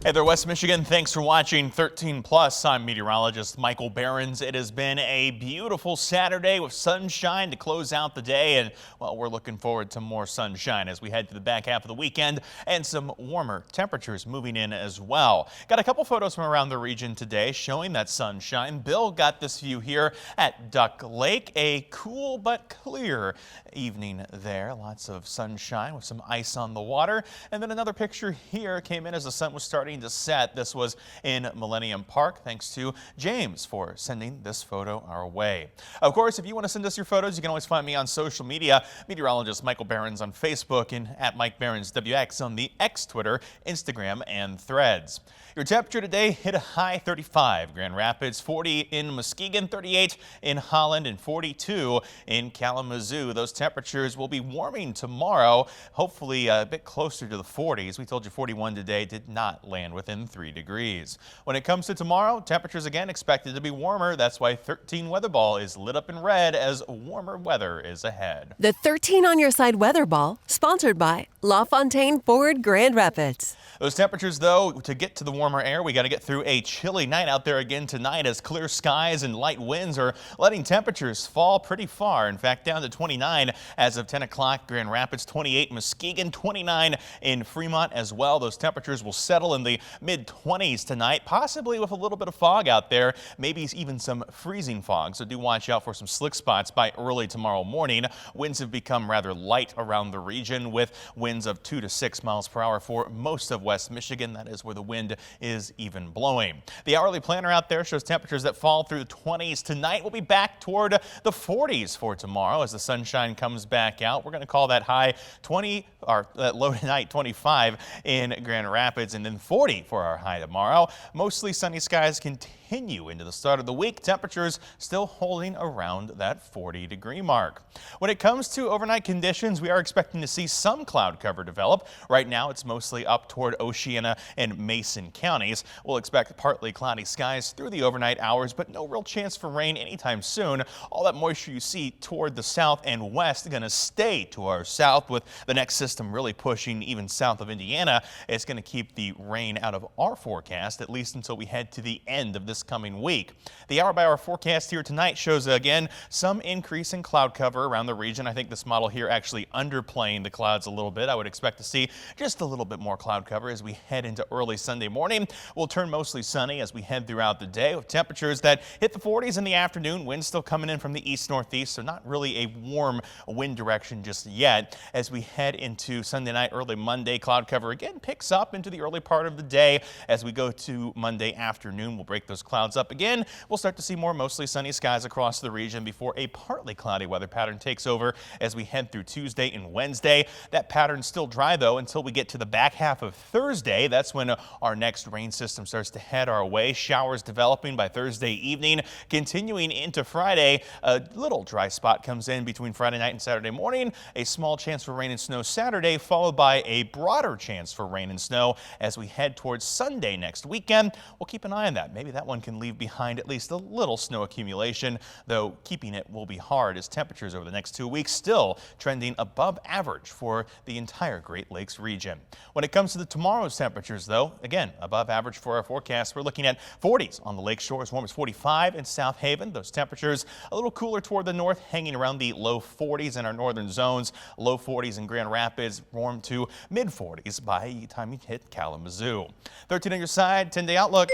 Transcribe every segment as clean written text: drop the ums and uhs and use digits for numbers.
Hey there, West Michigan. Thanks for watching 13 Plus. I'm meteorologist Michael Behrens. It has been a beautiful Saturday with sunshine to close out the day. And, well, we're looking forward to more sunshine as we head to the back half of the weekend and some warmer temperatures moving in as well. Got a couple photos from around the region today showing that sunshine. Bill got this view here at Duck Lake. A cool but clear evening there. Lots of sunshine with some ice on the water. And then another picture here came in as the sun was starting to set. This was in Millennium Park. Thanks to James for sending this photo our way. Of course, if you want to send us your photos, you can always find me on social media. Meteorologist Michael Behrens on Facebook and at Mike Behrens WX on the X, Twitter, Instagram, and Threads. Your temperature today hit a high 35. Grand Rapids, 40 in Muskegon, 38 in Holland, and 42 in Kalamazoo. Those temperatures will be warming tomorrow, hopefully a bit closer to the 40s. We told you 41 today, did not land within 3 degrees. When it comes to tomorrow, temperatures again expected to be warmer. That's why 13 weather ball is lit up in red as warmer weather is ahead. The 13 on your side weather ball, sponsored by LaFontaine Ford Grand Rapids. Those temperatures, though, to get to the warmer air, we got to get through a chilly night out there again tonight as clear skies and light winds are letting temperatures fall pretty far. In fact, down to 29 as of 10 o'clock. Grand Rapids 28, Muskegon 29 in Fremont as well. Those temperatures will settle in the mid-20s tonight, possibly with a little bit of fog out there, maybe even some freezing fog. So do watch out for some slick spots by early tomorrow morning. Winds have become rather light around the region with winds of 2 to 6 miles per hour for most of West Michigan. That is where the wind is even blowing. The hourly planner out there shows temperatures that fall through the 20s tonight. We'll be back toward the 40s for tomorrow as the sunshine comes back out. We're going to call that high 20 or that low tonight 25 in Grand Rapids, and then 40 for our high tomorrow. Mostly sunny skies continue into the start of the week. Temperatures still holding around that 40-degree mark. When it comes to overnight conditions, we are expecting to see some cloud cover develop. Right now, it's mostly up toward Oceana and Mason counties. We'll expect partly cloudy skies through the overnight hours, but no real chance for rain anytime soon. All that moisture you see toward the south and west going to stay to our south, with the next system really pushing even south of Indiana. It's going to keep the rain out of our forecast, at least until we head to the end of this coming week. The hour-by-hour forecast here tonight shows, again, some increase in cloud cover around the region. I think this model here actually underplaying the clouds a little bit. I would expect to see just a little bit more cloud cover as we head into early Sunday morning. We'll turn mostly sunny as we head throughout the day, with temperatures that hit the 40s in the afternoon. Winds still coming in from the east-northeast, so not really a warm wind direction just yet. As we head into Sunday night, early Monday, cloud cover again picks up into the early part of the day. As we go to Monday afternoon, we'll break those clouds up again. We'll start to see more mostly sunny skies across the region before a partly cloudy weather pattern takes over as we head through Tuesday and Wednesday. That pattern's still dry, though, until we get to the back half of Thursday. That's when our next rain system starts to head our way. Showers developing by Thursday evening, continuing into Friday. A little dry spot comes in between Friday night and Saturday morning. A small chance for rain and snow Saturday, followed by a broader chance for rain and snow as we head towards Sunday next weekend. We'll keep an eye on that. Maybe that one can leave behind at least a little snow accumulation, though keeping it will be hard as temperatures over the next 2 weeks still trending above average for the entire Great Lakes region. When it comes to tomorrow's temperatures, though, again, above average for our forecast. We're looking at 40s on the lake shore, as warm as 45 in South Haven. Those temperatures a little cooler toward the north, hanging around the low 40s in our northern zones. Low 40s in Grand Rapids, warm to mid 40s by the time you hit Kalamazoo. 13 on your side, 10-day outlook.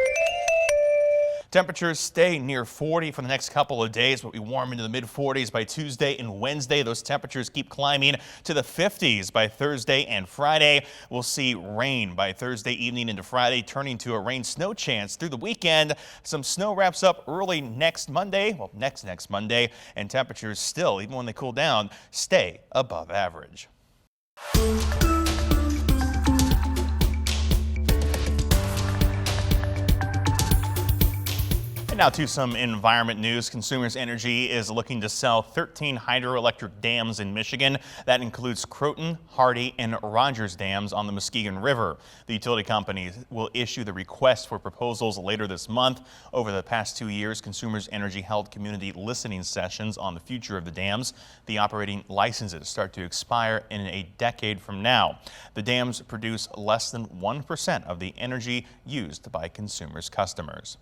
Temperatures stay near 40 for the next couple of days, but we warm into the mid-40s by Tuesday and Wednesday. Those temperatures keep climbing to the 50s by Thursday and Friday. We'll see rain by Thursday evening into Friday, turning to a rain-snow chance through the weekend. Some snow wraps up early next Monday, well, next Monday, and temperatures still, even when they cool down, stay above average. And now to some environment news. Consumers Energy is looking to sell 13 hydroelectric dams in Michigan. That includes Croton, Hardy, and Rogers dams on the Muskegon River. The utility company will issue the request for proposals later this month. Over the past 2 years, Consumers Energy held community listening sessions on the future of the dams. The operating licenses start to expire in a decade from now. The dams produce less than 1% of the energy used by consumers' customers.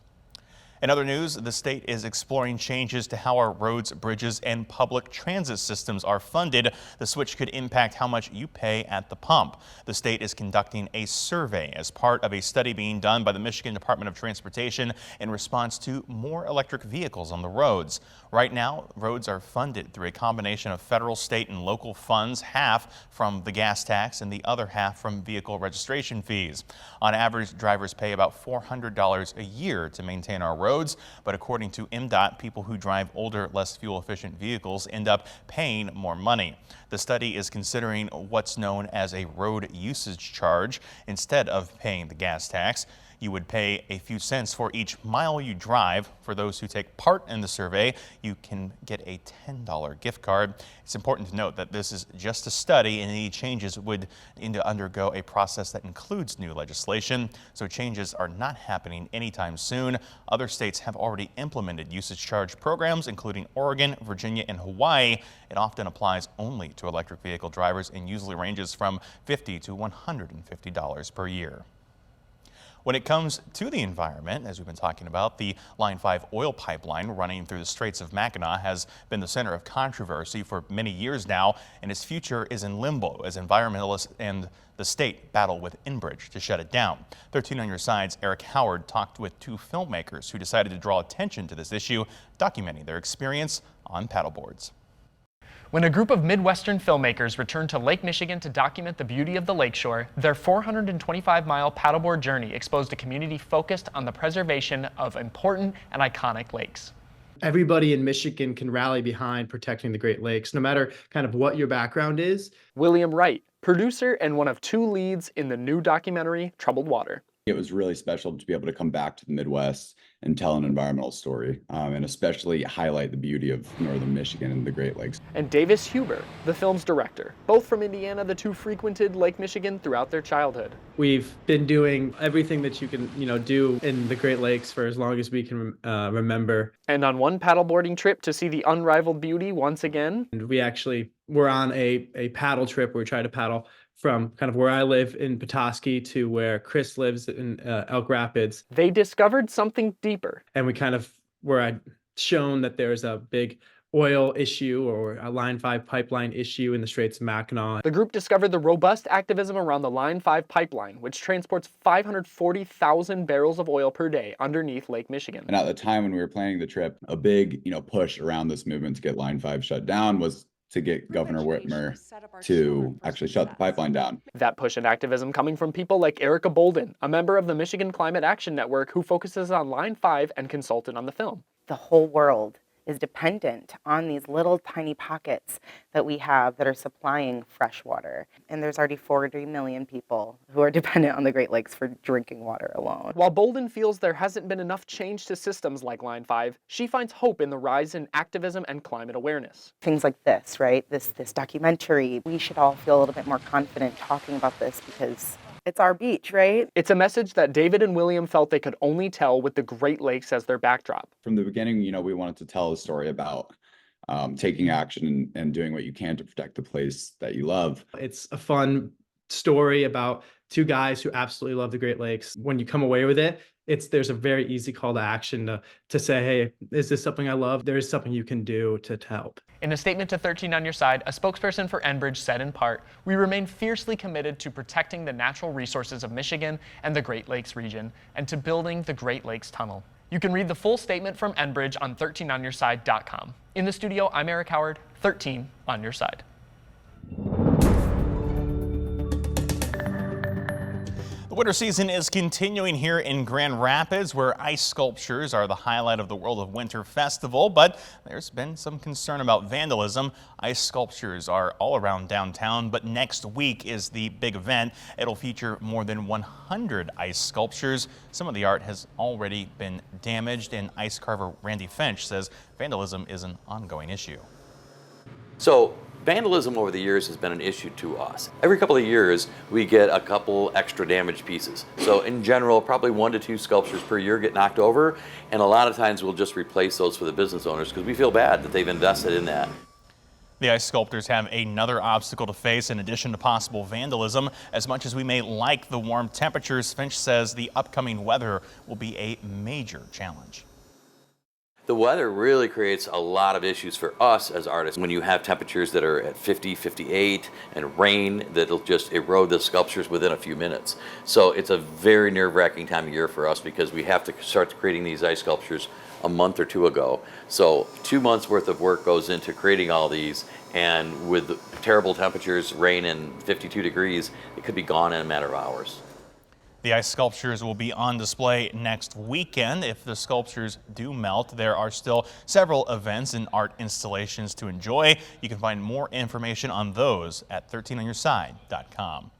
In other news, the state is exploring changes to how our roads, bridges, and public transit systems are funded. The switch could impact how much you pay at the pump. The state is conducting a survey as part of a study being done by the Michigan Department of Transportation in response to more electric vehicles on the roads. Right now, roads are funded through a combination of federal, state, and local funds, half from the gas tax and the other half from vehicle registration fees. On average, drivers pay about $400 a year to maintain our roads, but according to MDOT, people who drive older, less fuel-efficient vehicles end up paying more money. The study is considering what's known as a road usage charge instead of paying the gas tax. You would pay a few cents for each mile you drive. For those who take part in the survey, you can get a $10 gift card. It's important to note that this is just a study, and any changes would need to undergo a process that includes new legislation. So changes are not happening anytime soon. Other states have already implemented usage charge programs, including Oregon, Virginia, and Hawaii. It often applies only to electric vehicle drivers and usually ranges from $50 to $150 per year. When it comes to the environment, as we've been talking about, the Line 5 oil pipeline running through the Straits of Mackinac has been the center of controversy for many years now, and its future is in limbo as environmentalists and the state battle with Enbridge to shut it down. 13 on Your Side's Eric Howard talked with two filmmakers who decided to draw attention to this issue, documenting their experience on paddleboards. When a group of Midwestern filmmakers returned to Lake Michigan to document the beauty of the lakeshore, their 425-mile paddleboard journey exposed a community focused on the preservation of important and iconic lakes. Everybody in Michigan can rally behind protecting the Great Lakes, no matter kind of what your background is. William Wright, producer and one of two leads in the new documentary, Troubled Water. It was really special to be able to come back to the Midwest and tell an environmental story, and especially highlight the beauty of northern Michigan and the Great Lakes. And Davis Huber, the film's director. Both from Indiana, the two frequented Lake Michigan throughout their childhood. We've been doing everything that you can, do in the Great Lakes for as long as we can remember. And on one paddleboarding trip to see the unrivaled beauty once again. And we actually were on a paddle trip where we tried to paddle from kind of where I live in Petoskey to where Chris lives in Elk Rapids. They discovered something deeper. And we kind of were shown that there's a big oil issue or a Line 5 pipeline issue in the Straits of Mackinac. The group discovered the robust activism around the Line 5 pipeline, which transports 540,000 barrels of oil per day underneath Lake Michigan. And at the time when we were planning the trip, a big, push around this movement to get Line 5 shut down was to get Governor Whitmer to actually shut the pipeline down. That push and activism coming from people like Erica Bolden, a member of the Michigan Climate Action Network who focuses on Line 5 and consulted on the film. The whole world is dependent on these little tiny pockets that we have that are supplying fresh water. And there's already 40 million people who are dependent on the Great Lakes for drinking water alone. While Bolden feels there hasn't been enough change to systems like Line 5, she finds hope in the rise in activism and climate awareness. Things like this, right? This documentary, we should all feel a little bit more confident talking about this because it's our beach, right? It's a message that David and William felt they could only tell with the Great Lakes as their backdrop. From the beginning, we wanted to tell a story about taking action and doing what you can to protect the place that you love. It's a fun story about two guys who absolutely love the Great Lakes. When you come away with it, there's a very easy call to action to say, hey, is this something I love? There is something you can do to help. In a statement to 13 on Your Side, a spokesperson for Enbridge said in part, "We remain fiercely committed to protecting the natural resources of Michigan and the Great Lakes region and to building the Great Lakes Tunnel." You can read the full statement from Enbridge on 13onyourside.com. In the studio, I'm Eric Howard, 13 on Your Side. The winter season is continuing here in Grand Rapids, where ice sculptures are the highlight of the World of Winter Festival, but there's been some concern about vandalism. Ice sculptures are all around downtown, but next week is the big event. It'll feature more than 100 ice sculptures. Some of the art has already been damaged, and ice carver Randy Finch says vandalism is an ongoing issue. So vandalism over the years has been an issue to us. Every couple of years, we get a couple extra damaged pieces. So in general, probably 1 to 2 sculptures per year get knocked over, and a lot of times we'll just replace those for the business owners because we feel bad that they've invested in that. The ice sculptors have another obstacle to face in addition to possible vandalism. As much as we may like the warm temperatures, Finch says the upcoming weather will be a major challenge. The weather really creates a lot of issues for us as artists. When you have temperatures that are at 50, 58 and rain, that'll just erode the sculptures within a few minutes. So it's a very nerve-wracking time of year for us because we have to start creating these ice sculptures a month or 2 ago. So 2 months worth of work goes into creating all these, and with terrible temperatures, rain and 52 degrees, it could be gone in a matter of hours. The ice sculptures will be on display next weekend. If the sculptures do melt, there are still several events and art installations to enjoy. You can find more information on those at 13onyourside.com.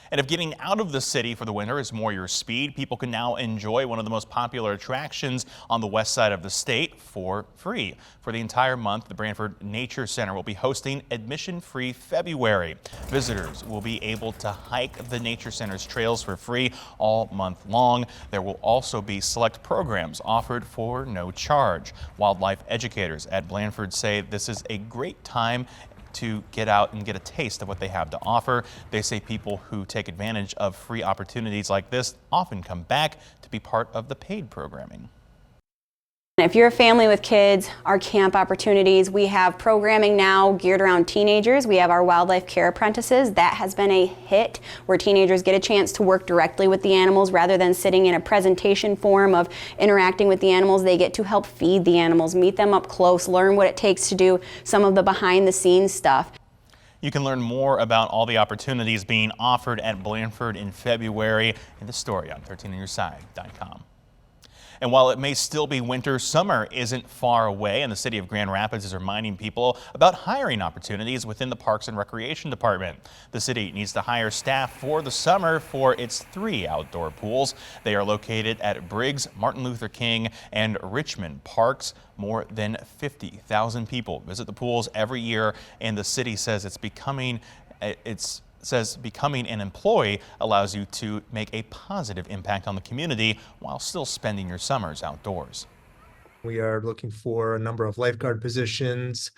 And if getting out of the city for the winter is more your speed, people can now enjoy one of the most popular attractions on the west side of the state for free. For the entire month, the Blandford Nature Center will be hosting admission-free February. Visitors will be able to hike the Nature Center's trails for free all month long. There will also be select programs offered for no charge. Wildlife educators at Blandford say this is a great time to get out and get a taste of what they have to offer. They say people who take advantage of free opportunities like this often come back to be part of the paid programming. If you're a family with kids, our camp opportunities, we have programming now geared around teenagers. We have our wildlife care apprentices. That has been a hit where teenagers get a chance to work directly with the animals rather than sitting in a presentation form of interacting with the animals. They get to help feed the animals, meet them up close, learn what it takes to do some of the behind the scenes stuff. You can learn more about all the opportunities being offered at Blandford in February in the story on 13onyourside.com. And while it may still be winter, summer isn't far away, and the city of Grand Rapids is reminding people about hiring opportunities within the Parks and Recreation Department. The city needs to hire staff for the summer for its 3 outdoor pools. They are located at Briggs, Martin Luther King, and Richmond Parks. More than 50,000 people visit the pools every year, and the city says becoming an employee allows you to make a positive impact on the community while still spending your summers outdoors. We are looking for a number of lifeguard positions,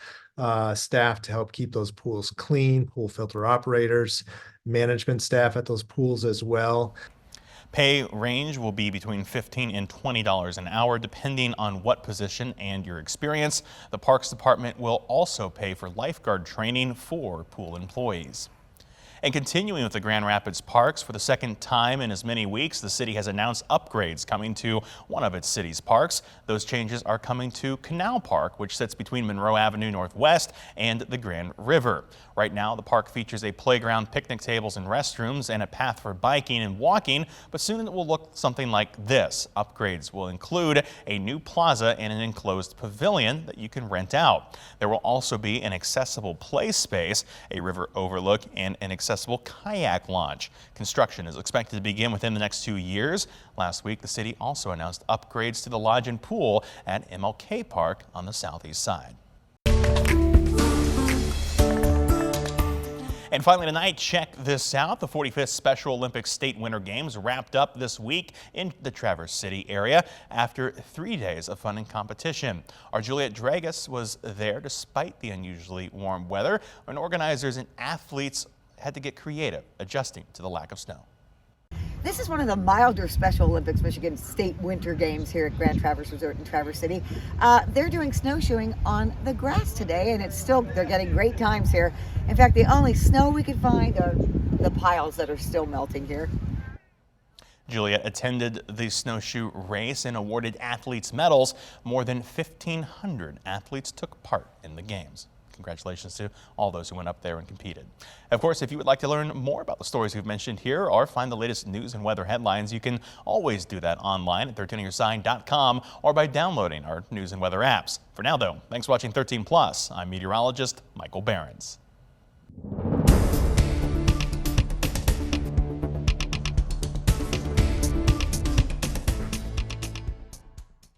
staff to help keep those pools clean, pool filter operators, management staff at those pools as well. Pay range will be between $15 and $20 an hour, depending on what position and your experience. The Parks Department will also pay for lifeguard training for pool employees. And continuing with the Grand Rapids Parks, for the second time in as many weeks, the city has announced upgrades coming to one of its city's parks. Those changes are coming to Canal Park, which sits between Monroe Avenue Northwest and the Grand River. Right now, the park features a playground, picnic tables and restrooms, and a path for biking and walking, but soon it will look something like this. Upgrades will include a new plaza and an enclosed pavilion that you can rent out. There will also be an accessible play space, a river overlook, and an accessible kayak launch. Construction is expected to begin within the next 2 years. Last week, the city also announced upgrades to the lodge and pool at MLK Park on the southeast side. And finally tonight, check this out. The 45th Special Olympics State Winter Games wrapped up this week in the Traverse City area after 3 days of fun and competition. Our Juliet Dragas was there despite the unusually warm weather, when organizers and athletes had to get creative, adjusting to the lack of snow. This is one of the milder Special Olympics Michigan State Winter Games here at Grand Traverse Resort in Traverse City. They're doing snowshoeing on the grass today, and they're getting great times here. In fact, the only snow we could find are the piles that are still melting here. Juliet attended the snowshoe race and awarded athletes medals. More than 1,500 athletes took part in the games. congratulations to all those who went up there and competed. Of course, if you would like to learn more about the stories we've mentioned here or find the latest news and weather headlines, you can always do that online at 13onyoursign.com or by downloading our news and weather apps. For now, though, thanks for watching 13 Plus. I'm meteorologist Michael Behrens.